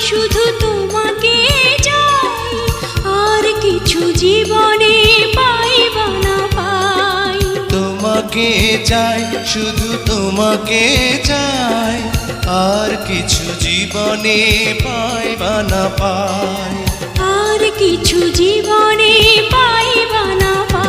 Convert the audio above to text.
শুধু তোমাকে চাই, আর কিছু জীবনে পাইবা না পাই। তোমাকে চাই, শুধু তোমাকে চাই, আর কিছু জীবনে পাইবা না পাই। আর কিছু জীবনে পাইবা না পাই।